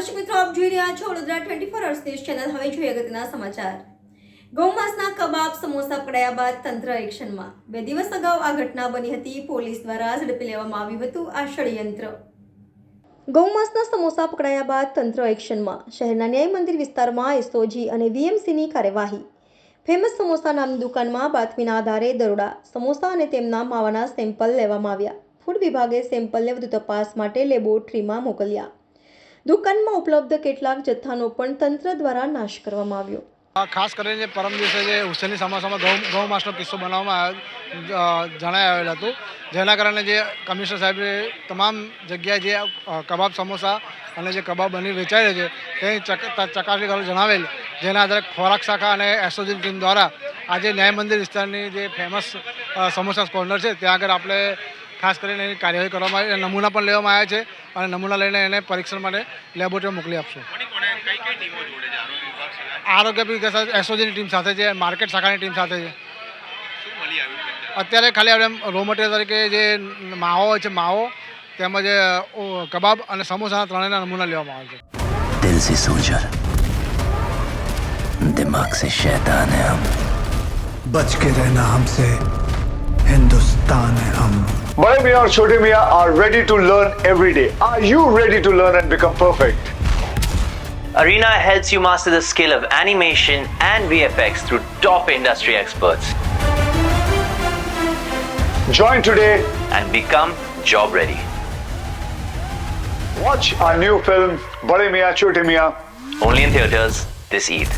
દર્શક મિત્રો, આપ જોઈ રહ્યા છો વડોદરા 24 અવર્સ ન્યૂઝ ચેનલ। હવે જોઈએ અગત્યના સમાચાર। ગૌમાંસના કબાબ સમોસા પકડાયા બાદ તંત્ર એક્શનમાં। 2 દિવસ અગાઉ આ ઘટના બની હતી। પોલીસ દ્વારા ઝડપી લેવામાં આવ્યું હતું આ ષડયંત્ર। ગૌમાંસના સમોસા પકડાયા બાદ તંત્ર એક્શનમાં। શહેરના ન્યાય મંદિર વિસ્તારમાં એસઓજી અને વીએમસીની કાર્યવાહી। ફેમસ સમોસા નામની દુકાનમાં બાતમીના આધારે દરોડા। સમોસા અને તેમના માવાના સેમ્પલ લેવામાં આવ્યા। ફૂડ વિભાગે સેમ્પલને વધુ તપાસ માટે લેબોરેટરીમાં મોકલ્યા। દુકાનમાં ઉપલબ્ધ કેટલાક જથ્થાનો પણ તંત્ર દ્વારા નાશ કરવામાં આવ્યો। ખાસ કરીને પરમ દિવસે જે હુસેની સમાસામાં ગૌમાંસનો કિસ્સો બનાવવામાં જણાવેલ હતું, જેના કારણે જે કમિશનર સાહેબે તમામ જગ્યાએ જે કબાબ સમોસા અને જે કબાબ બની વેચાય છે તેની ચકાસણી કરવા જણાવેલ, જેના આધારે ખોરાક શાખા અને એસઓજી ટીમ દ્વારા આજે ન્યાય મંદિર વિસ્તારની જે ફેમસ સમોસા કોર્નર છે ત્યાં આગળ આપણે ખાસ કરીને એની કાર્યવાહી કરવામાં આવી, નમૂના પણ લેવામાં આવ્યા છે અને નમૂના લઈને એને પરીક્ષણ માટે લેબોરેટરી મોકલી આપશું। આરોગ્ય વિભાગ એસઓજીની ટીમ સાથે છે, માર્કેટ શાખાની ટીમ સાથે છે। અત્યારે ખાલી આપણે રો મટીરિયલ તરીકે જે માવો હોય છે, માવો તેમજ કબાબ અને સમોસાના ત્રણેયના નમૂના લેવામાં આવે છે। दिल से सोल्जर, दिमाग से शैतान है हम, बच के रहना हमसे, हिंदुस्तान है हम। Bade Miyan और Chote Miyan are ready to learn every day. Are you ready to learn and become perfect? Arena helps you master the skill of animation and VFX through top industry experts. Join today. And become job ready. Watch our new film Bade Miyan Chote Miyan Only in theaters this Eid.